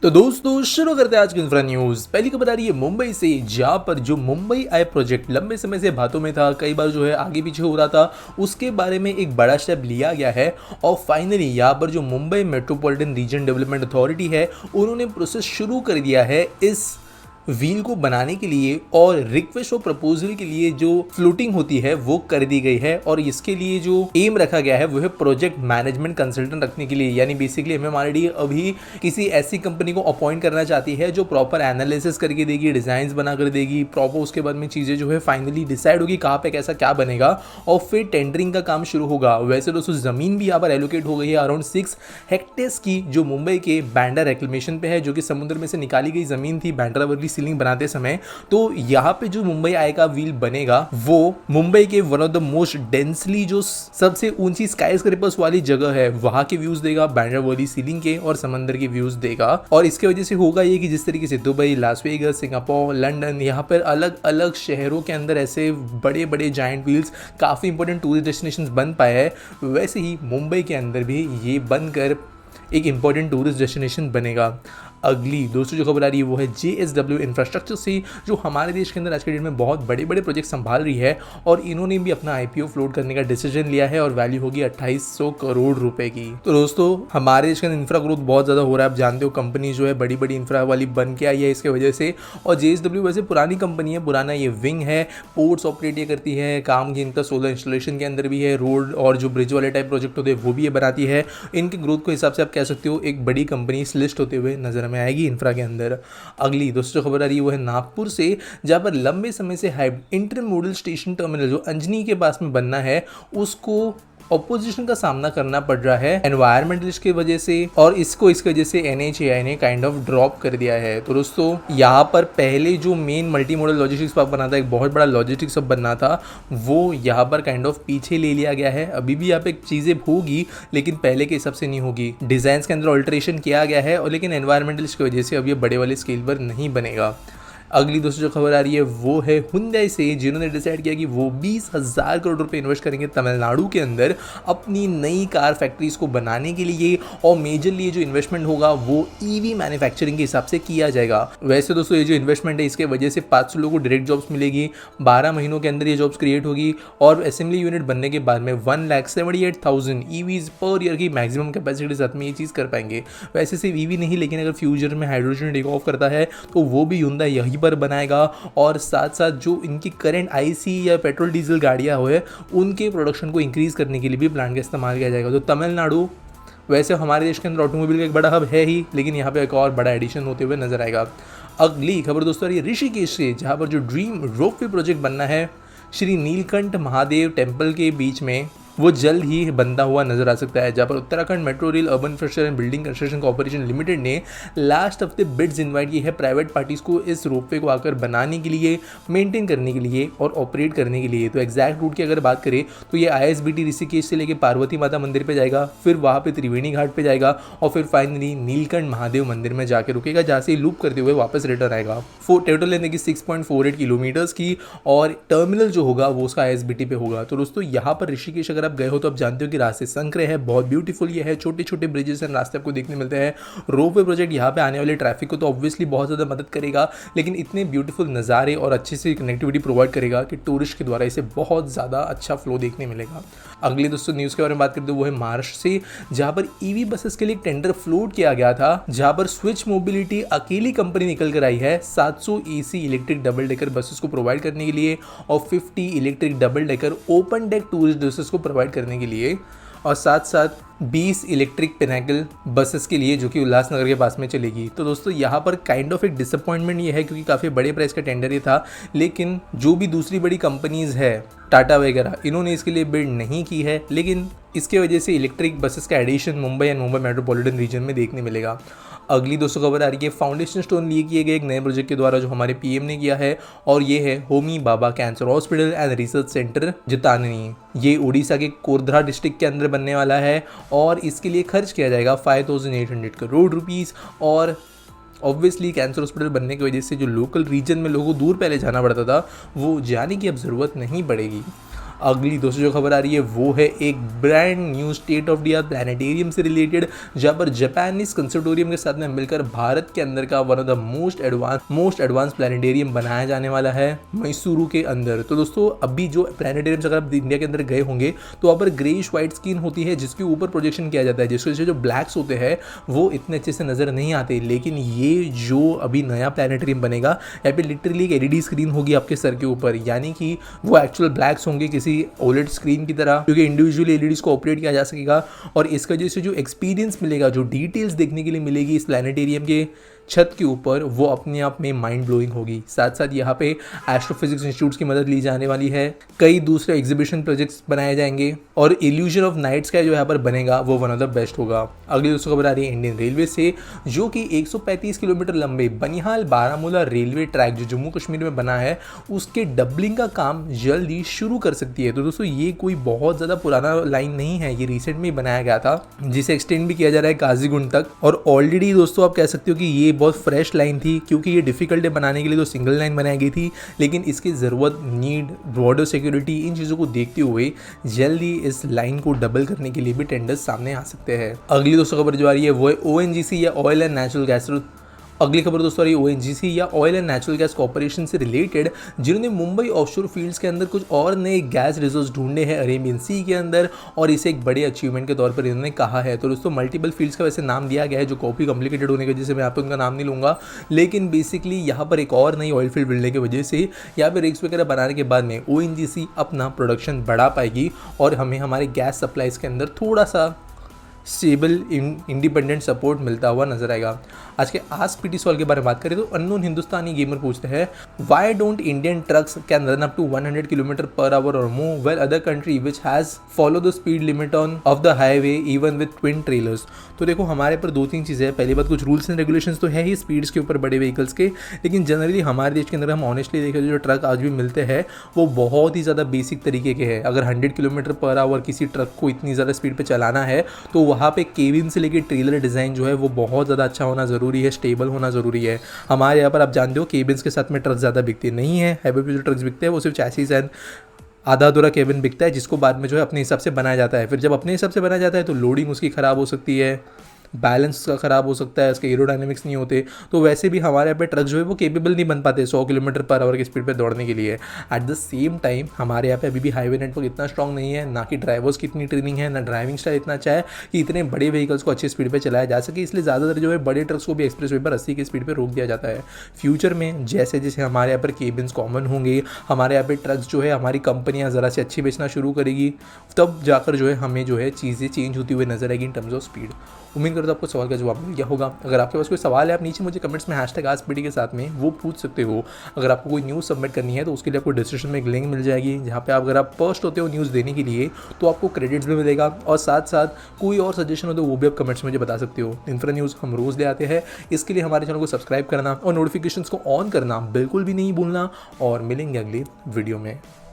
तो दोस्तों शुरू करते हैं आज की इंफ्रा न्यूज। पहली खबर आ रही है मुंबई से, जहां पर जो मुंबई आई प्रोजेक्ट लंबे समय से बातों में था, कई बार जो है आगे पीछे हो रहा था, उसके बारे में एक बड़ा स्टेप लिया गया है। और फाइनली यहाँ पर जो Mumbai metropolitan reason development authority है, उन्होंने प्रोसेस शुरू कर दिया है इस व्हील को बनाने के लिए, और रिक्वेस्ट और प्रपोजल के लिए जो फ्लोटिंग होती है वो कर दी गई है। और इसके लिए जो एम रखा गया है वो है प्रोजेक्ट मैनेजमेंट कंसल्टेंट रखने के लिए, यानी बेसिकली एमएमआरडी अभी किसी ऐसी कंपनी को अपॉइंट करना चाहती है जो प्रॉपर एनालिसिस करके देगी, डिजाइन बना कर देगी प्रॉपर। उसके बाद में चीजें जो है फाइनली डिसाइड होगी कहाँ पे कैसा क्या बनेगा, और फिर टेंडरिंग का काम शुरू होगा। वैसे दोस्तों जमीन भी यहाँ पर एलोकेट हो गई है अराउंड 6 हेक्टेयर्स की, जो मुंबई के बैंड्रा रेक्लेमेशन पे है, जो कि समुद्र में से निकाली गई जमीन थी बैंड्रा वर्ली सीलिंग बनाते समय। तो यहाँ पे जो मुंबई आई का व्हील बनेगा वो मुंबई के one of the most densely जो सबसे ऊंची स्काई स्क्रेपर्स वाली जगह है वहां के व्यूज देगा, बैंड्रा वर्ली सीलिंग के और समंदर के व्यूज देगा। और इसके वजह से होगा ये कि जिस तरीके से Dubai, Las Vegas, Singapore, London, यहाँ पर अलग अलग शहरों के अंदर ऐसे बड़े बड़े जायंट व्हील्स काफी इंपॉर्टेंट टूरिस्ट डेस्टिनेशन बन पाए हैं, वैसे ही मुंबई के अंदर भी ये बनकर एक इंपॉर्टेंट टूरिस्ट डेस्टिनेशन बनेगा। अगली दोस्तों जो खबर आ रही है वो है JSW इंफ्रास्ट्रक्चर से, जो हमारे देश के अंदर आज के डेट में बहुत बड़े बड़े प्रोजेक्ट संभाल रही है, और इन्होंने भी अपना IPO फ्लोट करने का डिसीजन लिया है, और वैल्यू होगी 2800 करोड़ रुपए की। तो दोस्तों हमारे देश के अंदर इंफ्रा ग्रोथ बहुत ज़्यादा हो रहा है, आप जानते हो कंपनी जो है बड़ी बड़ी इंफ्रा वाली बन के आई है इसके वजह से। और JSW वैसे पुरानी कंपनी है, पुराना ये विंग है, पोर्ट्स ऑपरेट ये करती है, काम की इनका सोलर इंस्टॉलेशन के अंदर भी है, रोड और जो ब्रिज वाले टाइप प्रोजेक्ट होते हैं वो भी ये बनाती है। इनके ग्रोथ के हिसाब से आप कह सकते हो एक बड़ी कंपनी इस लिस्ट होते हुए नजर में आएगी इंफ्रा के अंदर। अगली दोस्तों खबर आ रही है वो है नागपुर से, जहां पर लंबे समय से इंटरमोडल स्टेशन टर्मिनल जो अंजनी के पास में बनना है, उसको ऑपोजिशन का सामना करना पड़ रहा है एनवायरमेंटलिस्ट की वजह से, और इसकी वजह से NHAI ने काइंड ऑफ ड्रॉप कर दिया है। तो दोस्तों यहाँ पर पहले जो main multi modal logistics park बना था, एक बहुत बड़ा लॉजिस्टिक्स हब बनना था, वो यहाँ पर काइंड ऑफ पीछे ले लिया गया है। अभी भी यहाँ पे चीज़ें होगी लेकिन पहले के हिसाब से नहीं होगी, डिजाइन के अंदर ऑल्ट्रेशन किया गया है, और लेकिन एनवायरमेंटलिस्ट की वजह से अब ये बड़े वाले स्केल पर नहीं बनेगा। अगली दोस्तों जो खबर आ रही है वो है हुंडई से, जिन्होंने डिसाइड किया कि वो 20,000 करोड़ रुपए इन्वेस्ट करेंगे तमिलनाडु के अंदर अपनी नई कार फैक्ट्रीज को बनाने के लिए, और मेजरली जो इन्वेस्टमेंट होगा वो EV मैन्युफैक्चरिंग के हिसाब से किया जाएगा। वैसे दोस्तों ये जो इन्वेस्टमेंट है इसके वजह से 500 लोगों को डायरेक्ट जॉब्स मिलेगी, 12 महीनों के अंदर ये जॉब्स क्रिएट होगी, और असेंबली यूनिट बनने के बाद में 1,78,000 EVs पर ईयर की मैक्सिमम कैपेसिटी के साथ में ये चीज़ कर पाएंगे। वैसे सिर्फ EV नहीं, लेकिन अगर फ्यूचर में हाइड्रोजन टेक ऑफ करता है तो वो भी हुंडई यही पर बनाएगा, और साथ साथ जो इनकी करंट IC या पेट्रोल डीजल गाड़ियां हुए उनके प्रोडक्शन को इंक्रीज करने के लिए भी प्लांट का इस्तेमाल किया जाएगा। तो तमिलनाडु वैसे हमारे देश के अंदर ऑटोमोबाइल का एक बड़ा हब है ही, लेकिन यहाँ पे एक और बड़ा एडिशन होते हुए नजर आएगा। अगली खबर दोस्तों ये ऋषिकेश से, जहाँ पर जो ड्रीम रोपवे प्रोजेक्ट बनना है श्री नीलकंठ महादेव टेम्पल के बीच में, वो जल्द ही बनता हुआ नजर आ सकता है। जहाँ पर Uttarakhand metro rail urban infrastructure and building construction corporation limited ने लास्ट हफ्ते बिड्स इनवाइट की है प्राइवेट पार्टीज को इस रोपवे को आकर बनाने के लिए, मेंटेन करने के लिए और ऑपरेट करने के लिए। तो एग्जैक्ट रूट की अगर बात करें तो ये ISBT ऋषिकेश से लेकर पार्वती माता मंदिर पे जाएगा, फिर वहाँ पे त्रिवेणी घाट पे जाएगा, और फिर फाइनली नीलकंठ महादेव मंदिर में जाकर रुकेगा, जहाँ से लूप करते हुए वापस रिटर्न आएगा। टोटल लेने की 6.48 किलोमीटर्स की, और टर्मिनल जो होगा वो उसका ISBT पे होगा। तो दोस्तों यहाँ पर ऋषिकेश अगर आप गए हो तो आप जानते हो कि रास्ते संकरे हैं, बहुत ब्यूटीफुल ये है, छोटे छोटे ब्रिजेस एंड रास्ते आपको देखने मिलते हैं। रोपवे प्रोजेक्ट यहाँ पे आने वाले ट्रैफिक को तो ऑब्वियसली बहुत ज़्यादा मदद करेगा, लेकिन इतने ब्यूटीफुल नज़ारे और अच्छी सी कनेक्टिविटी प्रोवाइड करेगा कि टूरिस्ट के द्वारा इसे बहुत ज़्यादा अच्छा फ्लो देखने मिलेगा। अगली दोस्तों न्यूज़ के बारे में बात करते हैं वो है महाराष्ट्र से, जहाँ पर EV बसेस के लिए टेंडर फ्लोट किया गया था, जहाँ पर स्विच मोबिलिटी अकेली कंपनी निकल कर आई है 700 AC electric double decker buses को प्रोवाइड करने के लिए, और 50 electric double decker open deck tourist buses को प्रोवाइड करने के लिए, और साथ साथ 20 इलेक्ट्रिक पिनाकल बसेस के लिए जो कि उल्लासनगर के पास में चलेगी। तो दोस्तों यहाँ पर काइंड ऑफ एक डिसअपॉइंटमेंट ये है, क्योंकि काफ़ी बड़े प्राइस का टेंडर ये था, लेकिन जो भी दूसरी बड़ी कंपनीज़ है टाटा वगैरह, इन्होंने इसके लिए बिड नहीं की है, लेकिन इसके वजह से इलेक्ट्रिक बसेस का addition Mumbai and Mumbai metropolitan region में देखने मिलेगा। अगली दोस्तों खबर आ रही है फाउंडेशन स्टोन लिए किए गए एक नए प्रोजेक्ट के द्वारा जो हमारे PM ने किया है, और ये है Homi Bhabha cancer hospital and research centre जिताननी। ये उड़ीसा के कोरध्रा डिस्ट्रिक्ट के अंदर बनने वाला है, और इसके लिए खर्च किया जाएगा 5,800 करोड़ रुपीज़। और ऑब्वियसली कैंसर हॉस्पिटल बनने की वजह से जो लोकल रीजन में लोगों को दूर पहले जाना पड़ता था, वो जाने की अब ज़रूरत नहीं पड़ेगी। अगली दोस्तों जो खबर आ रही है वो है एक brand new state of the art planetarium से रिलेटेड, जहां पर जापानीज कंसर्टोरियम के साथ में मिलकर भारत के अंदर का one of the most advance planetarium बनाया जाने वाला है मैसूरू के अंदर। तो दोस्तों अभी जो प्लानिटेरियम अगर आप इंडिया के अंदर गए होंगे तो वहाँ पर ग्रेइश व्हाइट स्क्रीन होती है जिसके ऊपर प्रोजेक्शन किया जाता है, जिसकी वजह से जो ब्लैक्स होते हैं वो इतने अच्छे से नजर नहीं आते। लेकिन ये जो अभी नया प्लानिटेरियम बनेगा यहाँ पे लिटरली एक एलईडी स्क्रीन होगी आपके सर के ऊपर, यानी कि वो एक्चुअल ब्लैक्स होंगे किसी ओलेड स्क्रीन की तरह, क्योंकि इंडिविजुअली एलईडीज को ऑपरेट किया जा सकेगा। और इसका वजह से जो एक्सपीरियंस मिलेगा, जो डिटेल्स देखने के लिए मिलेगी इस प्लानिटेरियम के छत के ऊपर, वो अपने आप में माइंड ब्लोइंग होगी। साथ साथ यहाँ पे एस्ट्रोफिजिक्स इंस्टीट्यूट्स की मदद ली जाने वाली है, कई दूसरे एग्जीबिशन प्रोजेक्ट्स बनाए जाएंगे और इल्यूजन ऑफ नाइट स्काई जो यहाँ पर बनेगा वो वन ऑफ द बेस्ट होगा। अगली दोस्तों खबर आ रही है इंडियन रेलवे से, जो कि 135 किलोमीटर लंबे बनिहाल बारामूला रेलवे ट्रैक जो जम्मू कश्मीर में बना है उसके डबलिंग का काम जल्द ही शुरू कर सकती है। तो दोस्तों ये कोई बहुत ज़्यादा पुराना लाइन नहीं है, ये रिसेंट में ही बनाया गया था जिसे एक्सटेंड भी किया जा रहा है काजीगुंड तक। और ऑलरेडी दोस्तों आप कह सकते हो कि ये बहुत फ्रेश लाइन थी, क्योंकि ये डिफिकल्ट है बनाने के लिए, तो सिंगल लाइन बनाई गई थी। लेकिन इसकी ज़रूरत, नीड, बॉर्डर सिक्योरिटी, इन चीज़ों को देखते हुए जल्दी इस लाइन को डबल करने के लिए भी टेंडर्स सामने आ सकते हैं। अगली दोस्तों खबर जो आ रही है वो है ओएनजीसी या ऑयल एंड नेचुरल गैस। अगली खबर दोस्तों रही ओएनजीसी या oil and natural gas corporation से रिलेटेड, जिन्होंने मुंबई ऑफशोर फील्ड्स के अंदर कुछ और नए गैस रिसोर्स ढूंढे हैं अरेबियन सी के अंदर, और इसे एक बड़े अचीवमेंट के तौर पर इन्होंने कहा है। तो दोस्तों मल्टीपल फील्ड्स का वैसे नाम दिया गया है जो काफ़ी कॉम्प्लिकेटेड होने की वजह से मैं यहाँ पे उनका नाम नहीं लूँगा, लेकिन बेसिकली यहाँ पर एक और नई ऑयल फील्ड मिलने की वजह से यहाँ पर रिग्स वगैरह बनाने के बाद में ओएनजीसी अपना प्रोडक्शन बढ़ा पाएगी और हमें हमारे गैस सप्लाईज के अंदर थोड़ा सा स्टेबल इंडिपेंडेंट सपोर्ट मिलता हुआ नजर आएगा। आज के आस्क पीटी सॉल्व के बारे में बात करें तो अननोन हिंदुस्तानी गेमर पूछते हैं, why don't Indian trucks can run up to 100 kilometre per hour और more well other country which has follow the speed limit on of the highway even with twin trailers. तो देखो हमारे पर दो तीन चीज़ें हैं। पहली बात, कुछ रूल्स एंड रेगुलेशंस तो है ही स्पीड्स के ऊपर बड़े व्हीकल्स के, लेकिन जनरली हमारे देश के अंदर हम ऑनेस्टली देखें जो ट्रक आज भी मिलते हैं वो बहुत ही ज़्यादा बेसिक तरीके के हैं। अगर 100 किलोमीटर पर आवर किसी ट्रक को इतनी ज़्यादा स्पीड पर चलाना है तो वहाँ पे केबिन से लेकर ट्रेलर डिज़ाइन जो है वो बहुत ज़्यादा अच्छा होना ज़रूरी है, स्टेबल होना ज़रूरी है। हमारे यहाँ पर आप जानते हो केबिन्स के साथ में ट्रक ज़्यादा बिकते नहीं है। हाईवे पे जो ट्रक्स बिकते हैं वो सिर्फ चैसिस एंड आधा अधूरा केबिन बिकता है, जिसको बाद में जो है अपने हिसाब से बनाया जाता है। फिर जब अपने हिसाब से बनाया जाता है तो लोडिंग उसकी ख़राब हो सकती है, बैलेंस का ख़राब हो सकता है, उसके एरोडायनेमिक्स नहीं होते। तो वैसे भी हमारे यहाँ पे ट्रक जो है वो केपेबल नहीं बन पाते 100 किलोमीटर पर आवर की स्पीड पे दौड़ने के लिए। एट द सेम टाइम हमारे यहाँ पे अभी भी हाईवे नेटवर्क इतना स्ट्रॉन्ग नहीं है, ना कि ड्राइवर्स की इतनी ट्रेनिंग है, ना ड्राइविंग स्टाइल इतना अच्छा है कि इतने बड़े व्हीकल्स को अच्छी स्पीड पर चलाया जा सके। इसलिए ज़्यादातर जो है बड़े ट्रक्स को भी एक्सप्रेस वे पर 80 की स्पीड पर रोक दिया जाता है। फ्यूचर में जैसे जैसे हमारे यहाँ पर केबिन्स कॉमन होंगे, हमारे यहाँ पे ट्रक्स जो है हमारी कंपनियाँ ज़रा से अच्छी बेचना शुरू करेगी, तब जाकर जो है हमें जो है चीज़ें चेंज होती हुई नजर आएगी इन टर्म्स ऑफ स्पीड। उम्मीद करता हूँ आपको सवाल का जवाब मिल गया होगा। अगर आपके पास कोई सवाल है आप नीचे मुझे कमेंट्स में #AskPT के साथ में वो पूछ सकते हो। अगर आपको कोई न्यूज़ सबमिट करनी है तो उसके लिए आपको डिस्क्रिप्शन में एक लिंक मिल जाएगी, जहाँ पे अगर आप फर्स्ट होते हो न्यूज़ देने के लिए तो आपको क्रेडिट्स भी मिलेगा, और साथ साथ कोई और सजेशन हो तो वो भी आप कमेंट्स में मुझे बता सकते हो। इन्फ्रा न्यूज़ हम रोज़ ले आते हैं, इसके लिए हमारे चैनल को सब्सक्राइब करना और नोटिफिकेशंस को ऑन करना बिल्कुल भी नहीं भूलना, और मिलेंगे अगली वीडियो में।